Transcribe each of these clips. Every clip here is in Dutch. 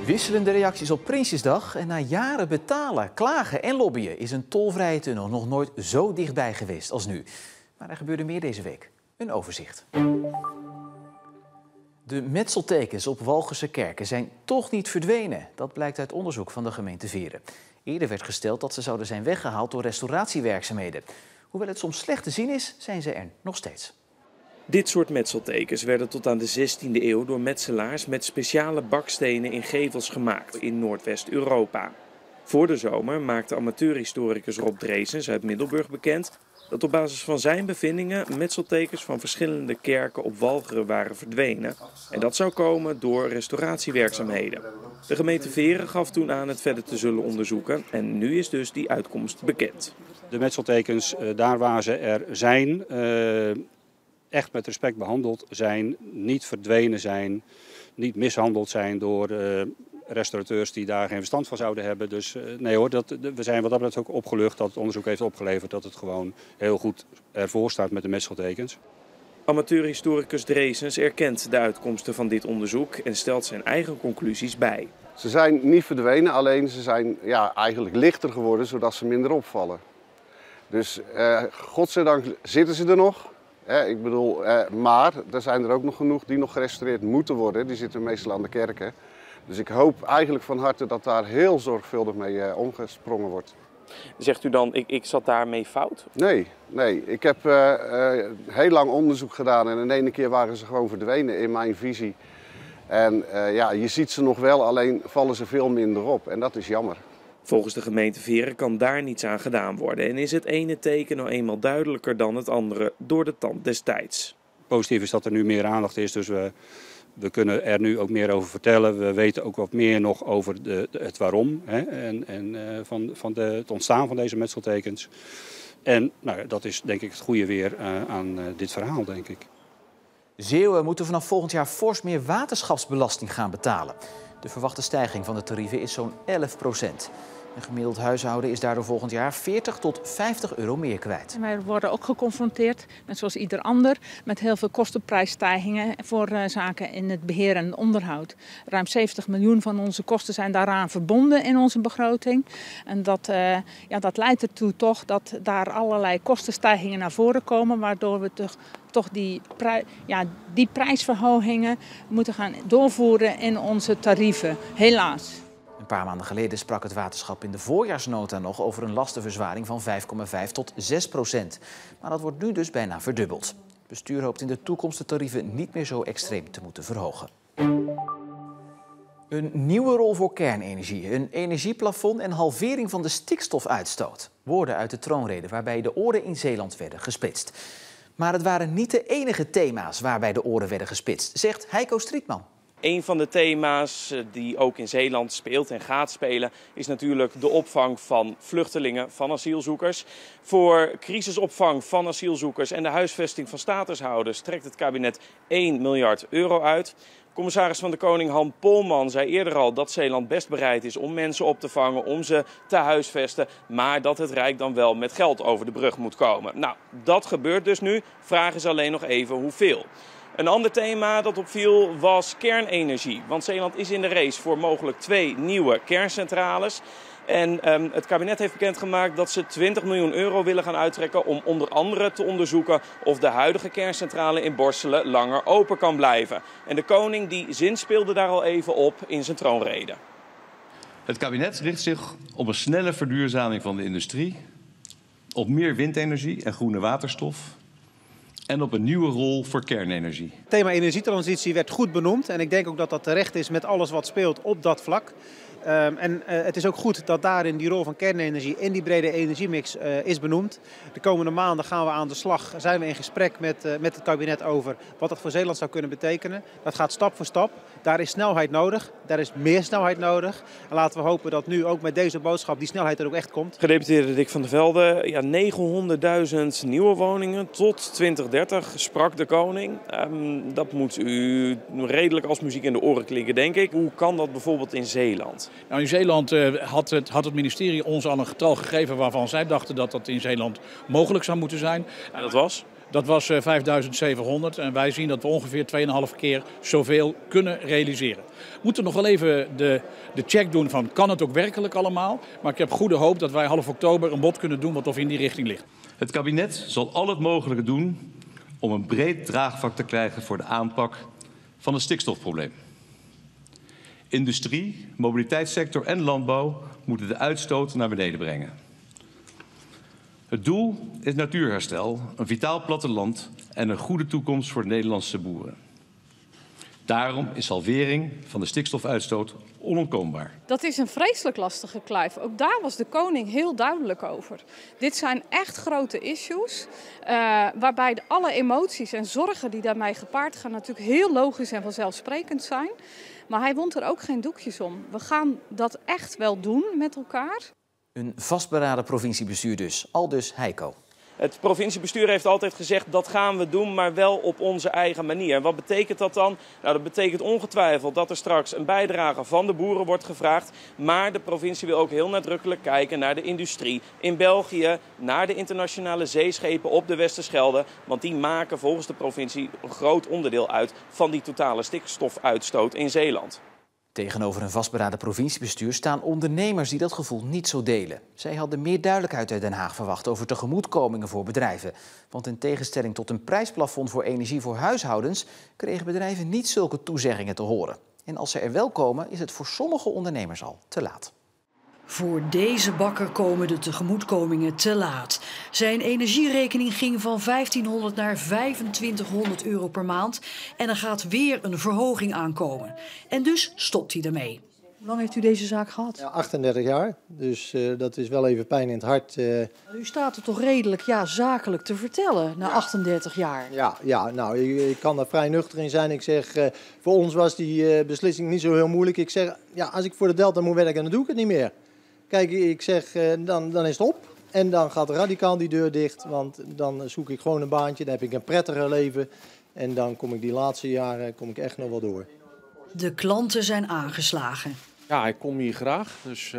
Wisselende reacties op Prinsjesdag en na jaren betalen, klagen en lobbyen is een tolvrije tunnel nog nooit zo dichtbij geweest als nu. Maar er gebeurde meer deze week. Een overzicht. De metseltekens op Walcherse kerken zijn toch niet verdwenen. Dat blijkt uit onderzoek van de gemeente Veren. Eerder werd gesteld dat ze zouden zijn weggehaald door restauratiewerkzaamheden. Hoewel het soms slecht te zien is, zijn ze er nog steeds. Dit soort metseltekens werden tot aan de 16e eeuw door metselaars met speciale bakstenen in gevels gemaakt in Noordwest-Europa. Voor de zomer maakte amateurhistoricus Rob Dreesens uit Middelburg bekend dat op basis van zijn bevindingen metseltekens van verschillende kerken op Walcheren waren verdwenen. En dat zou komen door restauratiewerkzaamheden. De gemeente Veren gaf toen aan het verder te zullen onderzoeken en nu is dus die uitkomst bekend. De metseltekens, daar waar ze er zijn, echt met respect behandeld zijn, niet verdwenen zijn, niet mishandeld zijn door restaurateurs die daar geen verstand van zouden hebben. Dus nee hoor, we zijn wat dat betreft ook opgelucht dat het onderzoek heeft opgeleverd dat het gewoon heel goed ervoor staat met de metseltekens. Amateurhistoricus Dreesens erkent de uitkomsten van dit onderzoek en stelt zijn eigen conclusies bij. Ze zijn niet verdwenen, alleen ze zijn eigenlijk lichter geworden zodat ze minder opvallen. Dus godzijdank zitten ze er nog. Ik bedoel, maar er zijn er ook nog genoeg die nog gerestaureerd moeten worden. Die zitten meestal aan de kerken. Dus ik hoop eigenlijk van harte dat daar heel zorgvuldig mee omgesprongen wordt. Zegt u dan, ik zat daarmee fout? Nee. Ik heb heel lang onderzoek gedaan en in de ene keer waren ze gewoon verdwenen in mijn visie. En je ziet ze nog wel, alleen vallen ze veel minder op en dat is jammer. Volgens de gemeente Veren kan daar niets aan gedaan worden en is het ene teken nou eenmaal duidelijker dan het andere door de tand des tijds. Positief is dat er nu meer aandacht is, dus we kunnen er nu ook meer over vertellen. We weten ook wat meer nog over het waarom van het ontstaan van deze metseltekens. En dat is denk ik het goede weer aan dit verhaal, denk ik. Zeeuwen moeten vanaf volgend jaar fors meer waterschapsbelasting gaan betalen. De verwachte stijging van de tarieven is zo'n 11%. Een gemiddeld huishouden is daardoor volgend jaar 40 tot 50 euro meer kwijt. En wij worden ook geconfronteerd, net zoals ieder ander, met heel veel kostenprijsstijgingen voor zaken in het beheer en onderhoud. Ruim 70 miljoen van onze kosten zijn daaraan verbonden in onze begroting. En dat leidt ertoe toch dat daar allerlei kostenstijgingen naar voren komen, waardoor we toch die prijsverhogingen moeten gaan doorvoeren in onze tarieven, helaas. Een paar maanden geleden sprak het waterschap in de voorjaarsnota nog over een lastenverzwaring van 5,5 tot 6%. Maar dat wordt nu dus bijna verdubbeld. Het bestuur hoopt in de toekomst de tarieven niet meer zo extreem te moeten verhogen. Een nieuwe rol voor kernenergie, een energieplafond en halvering van de stikstofuitstoot. Woorden uit de troonrede waarbij de oren in Zeeland werden gespitst. Maar het waren niet de enige thema's waarbij de oren werden gespitst, zegt Heiko Strietman. Een van de thema's die ook in Zeeland speelt en gaat spelen is natuurlijk de opvang van vluchtelingen, van asielzoekers. Voor crisisopvang van asielzoekers en de huisvesting van statushouders trekt het kabinet 1 miljard euro uit. Commissaris van de Koning Han Polman zei eerder al dat Zeeland best bereid is om mensen op te vangen, om ze te huisvesten, maar dat het Rijk dan wel met geld over de brug moet komen. Nou, dat gebeurt dus nu. Vraag is alleen nog even hoeveel. Een ander thema dat opviel was kernenergie. Want Zeeland is in de race voor mogelijk 2 nieuwe kerncentrales. En het kabinet heeft bekendgemaakt dat ze 20 miljoen euro willen gaan uittrekken om onder andere te onderzoeken of de huidige kerncentrale in Borselen langer open kan blijven. En de koning die zinspeelde daar al even op in zijn troonrede. Het kabinet richt zich op een snelle verduurzaming van de industrie, op meer windenergie en groene waterstof en op een nieuwe rol voor kernenergie. Het thema energietransitie werd goed benoemd en ik denk ook dat dat terecht is met alles wat speelt op dat vlak. Het is ook goed dat daarin die rol van kernenergie in die brede energiemix is benoemd. De komende maanden gaan we aan de slag, zijn we in gesprek met het kabinet over wat dat voor Zeeland zou kunnen betekenen. Dat gaat stap voor stap. Daar is snelheid nodig, daar is meer snelheid nodig. En laten we hopen dat nu ook met deze boodschap die snelheid er ook echt komt. Gedeputeerde Dick van der Velde, 900.000 nieuwe woningen tot 2030 sprak de koning. Dat moet u redelijk als muziek in de oren klinken, denk ik. Hoe kan dat bijvoorbeeld in Zeeland? Nou, in Zeeland had het ministerie ons al een getal gegeven waarvan zij dachten dat dat in Zeeland mogelijk zou moeten zijn. En dat was? Dat was 5.700 en wij zien dat we ongeveer 2,5 keer zoveel kunnen realiseren. We moeten nog wel even de check doen van kan het ook werkelijk allemaal. Maar ik heb goede hoop dat wij half oktober een bod kunnen doen wat of in die richting ligt. Het kabinet zal al het mogelijke doen om een breed draagvlak te krijgen voor de aanpak van het stikstofprobleem. Industrie, mobiliteitssector en landbouw moeten de uitstoot naar beneden brengen. Het doel is natuurherstel, een vitaal platteland en een goede toekomst voor de Nederlandse boeren. Daarom is halvering van de stikstofuitstoot onontkoombaar. Dat is een vreselijk lastige kluif. Ook daar was de koning heel duidelijk over. Dit zijn echt grote issues, waarbij alle emoties en zorgen die daarmee gepaard gaan natuurlijk heel logisch en vanzelfsprekend zijn. Maar hij wond er ook geen doekjes om. We gaan dat echt wel doen met elkaar. Een vastberaden provinciebestuur dus, aldus Heiko. Het provinciebestuur heeft altijd gezegd dat gaan we doen, maar wel op onze eigen manier. En wat betekent dat dan? Nou, dat betekent ongetwijfeld dat er straks een bijdrage van de boeren wordt gevraagd. Maar de provincie wil ook heel nadrukkelijk kijken naar de industrie in België, naar de internationale zeeschepen op de Westerschelde. Want die maken volgens de provincie een groot onderdeel uit van die totale stikstofuitstoot in Zeeland. Tegenover een vastberaden provinciebestuur staan ondernemers die dat gevoel niet zo delen. Zij hadden meer duidelijkheid uit Den Haag verwacht over tegemoetkomingen voor bedrijven. Want in tegenstelling tot een prijsplafond voor energie voor huishoudens kregen bedrijven niet zulke toezeggingen te horen. En als ze er wel komen, is het voor sommige ondernemers al te laat. Voor deze bakker komen de tegemoetkomingen te laat. Zijn energierekening ging van 1500 naar 2500 euro per maand. En er gaat weer een verhoging aankomen. En dus stopt hij ermee. Hoe lang heeft u deze zaak gehad? Ja, 38 jaar, dus dat is wel even pijn in het hart. U staat er toch redelijk zakelijk te vertellen na 38 jaar? Ja, nou, ik kan daar vrij nuchter in zijn. Ik zeg, voor ons was die beslissing niet zo heel moeilijk. Ik zeg, ja, als ik voor de Delta moet werken, dan doe ik het niet meer. Kijk, ik zeg, dan is het op. En dan gaat radicaal die deur dicht, want dan zoek ik gewoon een baantje. Dan heb ik een prettiger leven. En dan kom ik die laatste jaren echt nog wel door. De klanten zijn aangeslagen. Ja, ik kom hier graag. Dus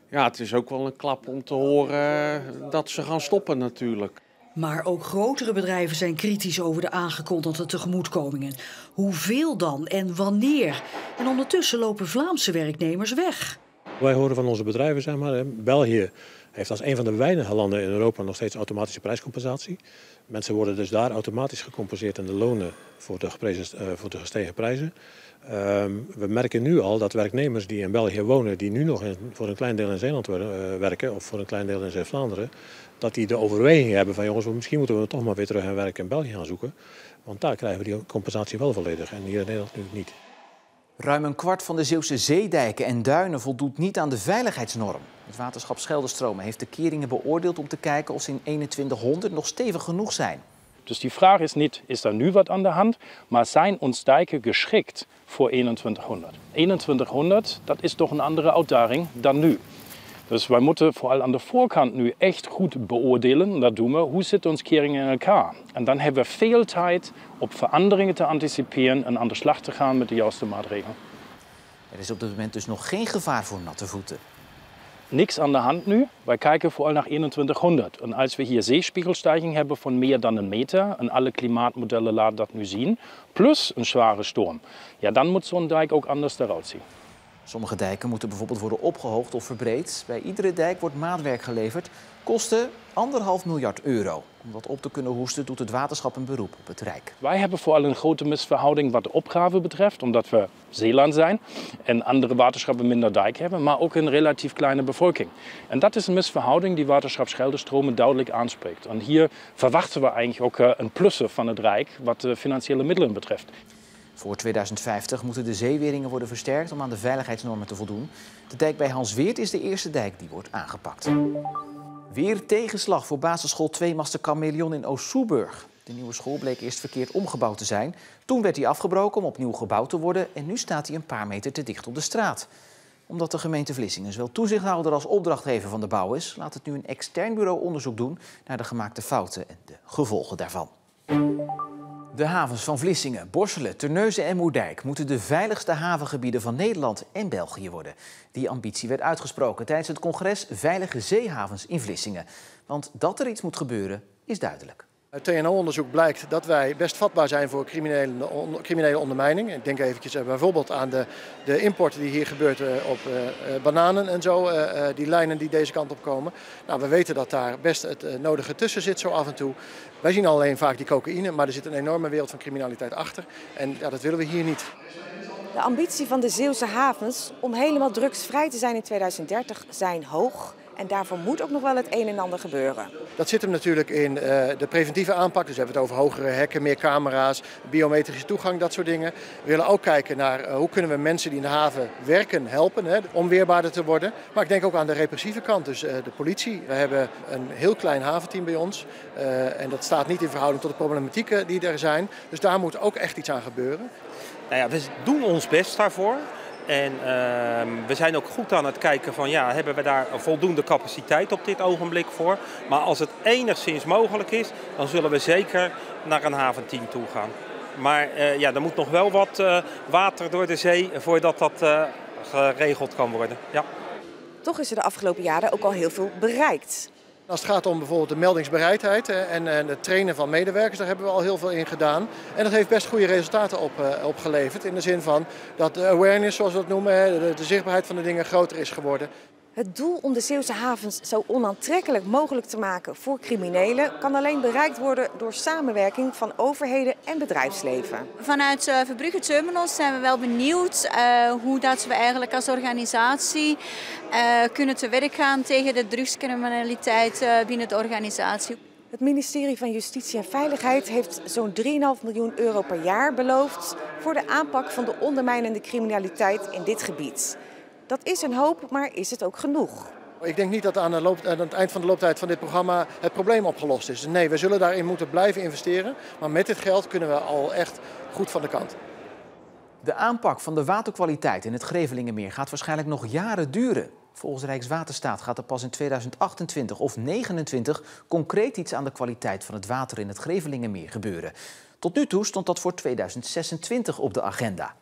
ja, het is ook wel een klap om te horen dat ze gaan stoppen natuurlijk. Maar ook grotere bedrijven zijn kritisch over de aangekondigde tegemoetkomingen. Hoeveel dan en wanneer? En ondertussen lopen Vlaamse werknemers weg. Wij horen van onze bedrijven, zeg maar, België heeft als een van de weinige landen in Europa nog steeds automatische prijscompensatie. Mensen worden dus daar automatisch gecompenseerd in de lonen voor de gestegen prijzen. We merken nu al dat werknemers die in België wonen, die nu nog voor een klein deel in Zeeland werken of voor een klein deel in Zeeuws-Vlaanderen, dat die de overweging hebben van jongens, misschien moeten we toch maar weer terug gaan werken in België gaan zoeken. Want daar krijgen we die compensatie wel volledig en hier in Nederland nu niet. Ruim een kwart van de Zeeuwse zeedijken en duinen voldoet niet aan de veiligheidsnorm. Het waterschap Scheldestromen heeft de keringen beoordeeld om te kijken of ze in 2100 nog stevig genoeg zijn. Dus die vraag is niet, is er nu wat aan de hand, maar zijn ons dijken geschikt voor 2100? 2100, dat is toch een andere uitdaging dan nu. Dus wij moeten vooral aan de voorkant nu echt goed beoordelen, dat doen we, hoe zit ons keringen in elkaar? En dan hebben we veel tijd op veranderingen te anticiperen en aan de slag te gaan met de juiste maatregelen. Er is op dit moment dus nog geen gevaar voor natte voeten. Niks aan de hand nu. Wij kijken vooral naar 2100. En als we hier zeespiegelstijging hebben van meer dan 1 meter, en alle klimaatmodellen laten dat nu zien, plus een zware storm, ja, dan moet zo'n dijk ook anders eruit zien. Sommige dijken moeten bijvoorbeeld worden opgehoogd of verbreed. Bij iedere dijk wordt maatwerk geleverd. Kosten 1,5 miljard euro. Om dat op te kunnen hoesten doet het waterschap een beroep op het Rijk. Wij hebben vooral een grote misverhouding wat de opgave betreft, omdat we Zeeland zijn en andere waterschappen minder dijk hebben, maar ook een relatief kleine bevolking. En dat is een misverhouding die waterschap Scheldestromen duidelijk aanspreekt. En hier verwachten we eigenlijk ook een plussen van het Rijk wat de financiële middelen betreft. Voor 2050 moeten de zeeweringen worden versterkt om aan de veiligheidsnormen te voldoen. De dijk bij Hansweert is de eerste dijk die wordt aangepakt. Weer tegenslag voor basisschool 2-master Kameleon in Oost-Soeburg. De nieuwe school bleek eerst verkeerd omgebouwd te zijn. Toen werd hij afgebroken om opnieuw gebouwd te worden en nu staat hij een paar meter te dicht op de straat. Omdat de gemeente Vlissingen zowel toezichthouder als opdrachtgever van de bouw is, laat het nu een extern bureau onderzoek doen naar de gemaakte fouten en de gevolgen daarvan. De havens van Vlissingen, Borselen, Terneuzen en Moerdijk moeten de veiligste havengebieden van Nederland en België worden. Die ambitie werd uitgesproken tijdens het congres Veilige Zeehavens in Vlissingen. Want dat er iets moet gebeuren is duidelijk. Het TNO-onderzoek blijkt dat wij best vatbaar zijn voor criminele ondermijning. Ik denk eventjes bijvoorbeeld aan de import die hier gebeurt op bananen en zo. Die lijnen die deze kant op komen. Nou, we weten dat daar best het nodige tussen zit zo af en toe. Wij zien alleen vaak die cocaïne, maar er zit een enorme wereld van criminaliteit achter. En ja, dat willen we hier niet. De ambitie van de Zeeuwse havens om helemaal drugsvrij te zijn in 2030 zijn hoog. En daarvoor moet ook nog wel het een en ander gebeuren. Dat zit hem natuurlijk in de preventieve aanpak. Dus we hebben het over hogere hekken, meer camera's, biometrische toegang, dat soort dingen. We willen ook kijken naar hoe kunnen we mensen die in de haven werken helpen om weerbaarder te worden. Maar ik denk ook aan de repressieve kant, dus de politie. We hebben een heel klein haventeam bij ons. En dat staat niet in verhouding tot de problematieken die er zijn. Dus daar moet ook echt iets aan gebeuren. Nou ja, we doen ons best daarvoor. En we zijn ook goed aan het kijken van ja, hebben we daar voldoende capaciteit op dit ogenblik voor. Maar als het enigszins mogelijk is, dan zullen we zeker naar een haventeam toe gaan. Maar ja, er moet nog wel wat water door de zee voordat dat geregeld kan worden. Ja. Toch is er de afgelopen jaren ook al heel veel bereikt. Als het gaat om bijvoorbeeld de meldingsbereidheid en het trainen van medewerkers, daar hebben we al heel veel in gedaan. En dat heeft best goede resultaten opgeleverd. In de zin van dat de awareness, zoals we dat noemen, de zichtbaarheid van de dingen groter is geworden. Het doel om de Zeeuwse havens zo onaantrekkelijk mogelijk te maken voor criminelen kan alleen bereikt worden door samenwerking van overheden en bedrijfsleven. Vanuit Verbrugge Terminals zijn we wel benieuwd hoe dat we eigenlijk als organisatie kunnen te werk gaan tegen de drugscriminaliteit binnen de organisatie. Het ministerie van Justitie en Veiligheid heeft zo'n 3,5 miljoen euro per jaar beloofd voor de aanpak van de ondermijnende criminaliteit in dit gebied. Dat is een hoop, maar is het ook genoeg? Ik denk niet dat aan het eind van de looptijd van dit programma het probleem opgelost is. Nee, we zullen daarin moeten blijven investeren. Maar met dit geld kunnen we al echt goed van de kant. De aanpak van de waterkwaliteit in het Grevelingenmeer gaat waarschijnlijk nog jaren duren. Volgens Rijkswaterstaat gaat er pas in 2028 of 2029 concreet iets aan de kwaliteit van het water in het Grevelingenmeer gebeuren. Tot nu toe stond dat voor 2026 op de agenda.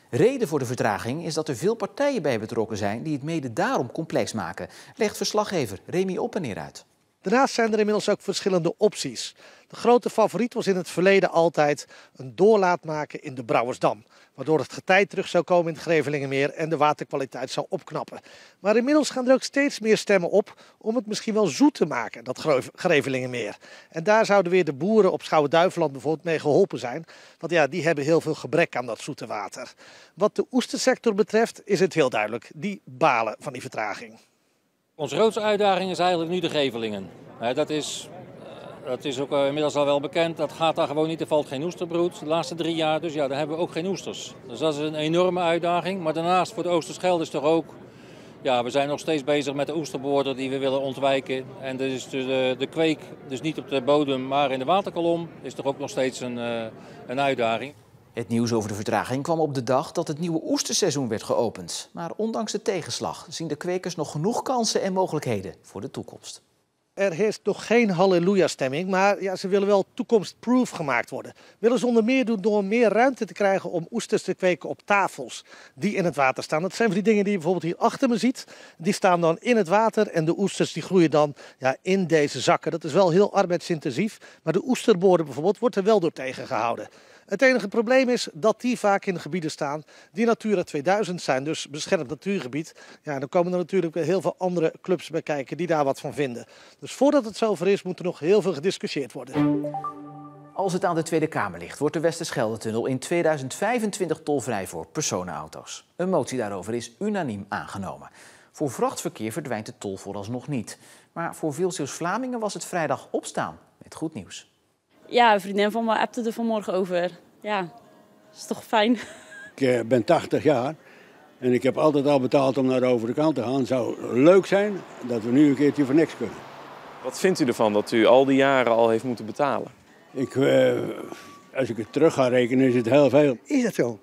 Reden voor de vertraging is dat er veel partijen bij betrokken zijn die het mede daarom complex maken, legt verslaggever Remy Oppeneer uit. Daarnaast zijn er inmiddels ook verschillende opties. De grote favoriet was in het verleden altijd een doorlaat maken in de Brouwersdam, waardoor het getij terug zou komen in het Grevelingenmeer en de waterkwaliteit zou opknappen. Maar inmiddels gaan er ook steeds meer stemmen op om het misschien wel zoet te maken, dat Grevelingenmeer. En daar zouden weer de boeren op Schouwen-Duiveland bijvoorbeeld mee geholpen zijn, want ja, die hebben heel veel gebrek aan dat zoete water. Wat de oestersector betreft is het heel duidelijk, die balen van die vertraging. Onze grootste uitdaging is eigenlijk nu de Grevelingen. Dat is ook inmiddels al wel bekend. Dat gaat daar gewoon niet. Er valt geen oesterbroed de laatste 3 jaar. Dus ja, daar hebben we ook geen oesters. Dus dat is een enorme uitdaging. Maar daarnaast voor de Oosterschelde is toch ook... Ja, we zijn nog steeds bezig met de oesterboorder die we willen ontwijken. En dus de kweek, dus niet op de bodem, maar in de waterkolom, is toch ook nog steeds een uitdaging. Het nieuws over de vertraging kwam op de dag dat het nieuwe oesterseizoen werd geopend. Maar ondanks de tegenslag zien de kwekers nog genoeg kansen en mogelijkheden voor de toekomst. Er heerst nog geen halleluja-stemming, maar ja, ze willen wel toekomstproof gemaakt worden. Willen ze onder meer doen door meer ruimte te krijgen om oesters te kweken op tafels die in het water staan. Dat zijn van die dingen die je bijvoorbeeld hier achter me ziet. Die staan dan in het water en de oesters die groeien dan in deze zakken. Dat is wel heel arbeidsintensief, maar de oesterboorden bijvoorbeeld wordt er wel door tegengehouden. Het enige probleem is dat die vaak in gebieden staan die Natura 2000 zijn, dus beschermd natuurgebied. Ja, dan komen er natuurlijk weer heel veel andere clubs bij kijken die daar wat van vinden. Dus voordat het zover is, moet er nog heel veel gediscussieerd worden. Als het aan de Tweede Kamer ligt, wordt de Westerschelde-tunnel in 2025 tolvrij voor personenauto's. Een motie daarover is unaniem aangenomen. Voor vrachtverkeer verdwijnt de tol vooralsnog niet. Maar voor veel Zeeuws-Vlamingen was het vrijdag opstaan met goed nieuws. Ja, een vriendin van me appte er vanmorgen over. Ja, dat is toch fijn. Ik ben 80 jaar en ik heb altijd al betaald om naar de overkant te gaan. Het zou leuk zijn dat we nu een keertje voor niks kunnen. Wat vindt u ervan dat u al die jaren al heeft moeten betalen? Als ik het terug ga rekenen is het heel veel. Is dat zo?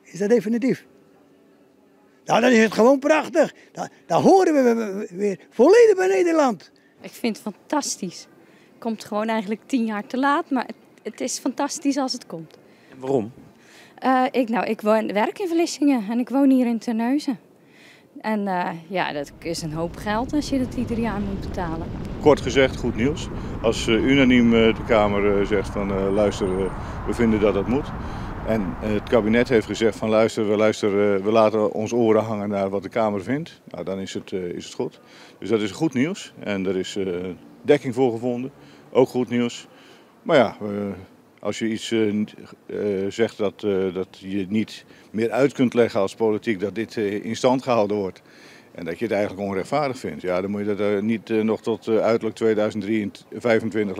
Is dat definitief? Nou, dan is het gewoon prachtig. Dan horen we weer volledig bij Nederland. Ik vind het fantastisch. Komt gewoon eigenlijk 10 jaar te laat, maar het is fantastisch als het komt. En waarom? Ik werk in Vlissingen en ik woon hier in Terneuzen. En ja, dat is een hoop geld als je dat ieder jaar moet betalen. kort gezegd goed nieuws. Als unaniem de Kamer zegt van luister, we vinden dat dat moet. En het kabinet heeft gezegd van luister, we laten ons oren hangen naar wat de Kamer vindt. Nou, dan is het goed. Dus dat is goed nieuws en er is dekking voor gevonden. Ook goed nieuws. Maar ja, als je iets zegt dat je niet meer uit kunt leggen als politiek dat dit in stand gehouden wordt. En dat je het eigenlijk onrechtvaardig vindt. Ja, dan moet je dat niet nog tot uiterlijk 2025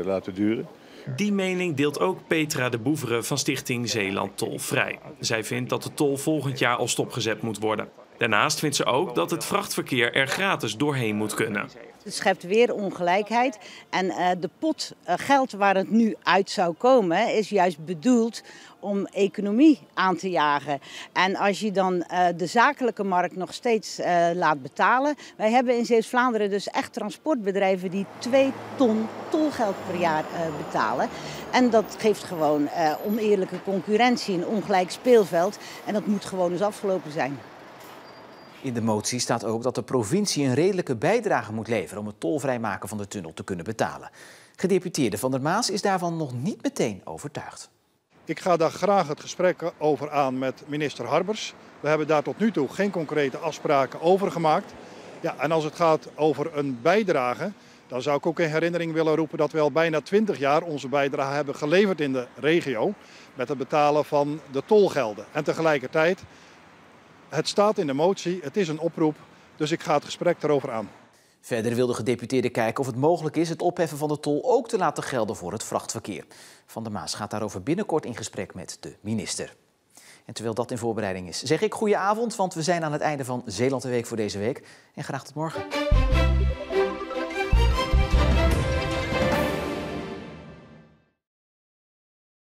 laten duren. Die mening deelt ook Petra de Boevere van Stichting Zeeland Tolvrij. Zij vindt dat de tol volgend jaar al stopgezet moet worden. Daarnaast vindt ze ook dat het vrachtverkeer er gratis doorheen moet kunnen. Het schept weer ongelijkheid. En de pot geld waar het nu uit zou komen is juist bedoeld om economie aan te jagen. En als je dan de zakelijke markt nog steeds laat betalen. Wij hebben in Zeeuws-Vlaanderen dus echt transportbedrijven die 2 ton tolgeld per jaar betalen. En dat geeft gewoon oneerlijke concurrentie, een ongelijk speelveld. En dat moet gewoon eens afgelopen zijn. In de motie staat ook dat de provincie een redelijke bijdrage moet leveren om het tolvrij maken van de tunnel te kunnen betalen. Gedeputeerde Van der Maas is daarvan nog niet meteen overtuigd. Ik ga daar graag het gesprek over aan met minister Harbers. We hebben daar tot nu toe geen concrete afspraken over gemaakt. Ja, en als het gaat over een bijdrage, dan zou ik ook in herinnering willen roepen dat we al bijna 20 jaar onze bijdrage hebben geleverd in de regio met het betalen van de tolgelden. En tegelijkertijd, het staat in de motie, het is een oproep, dus ik ga het gesprek erover aan. Verder wil de gedeputeerde kijken of het mogelijk is het opheffen van de tol ook te laten gelden voor het vrachtverkeer. Van der Maas gaat daarover binnenkort in gesprek met de minister. En terwijl dat in voorbereiding is, zeg ik goeie avond, want we zijn aan het einde van Zeeland de Week voor deze week. En graag tot morgen.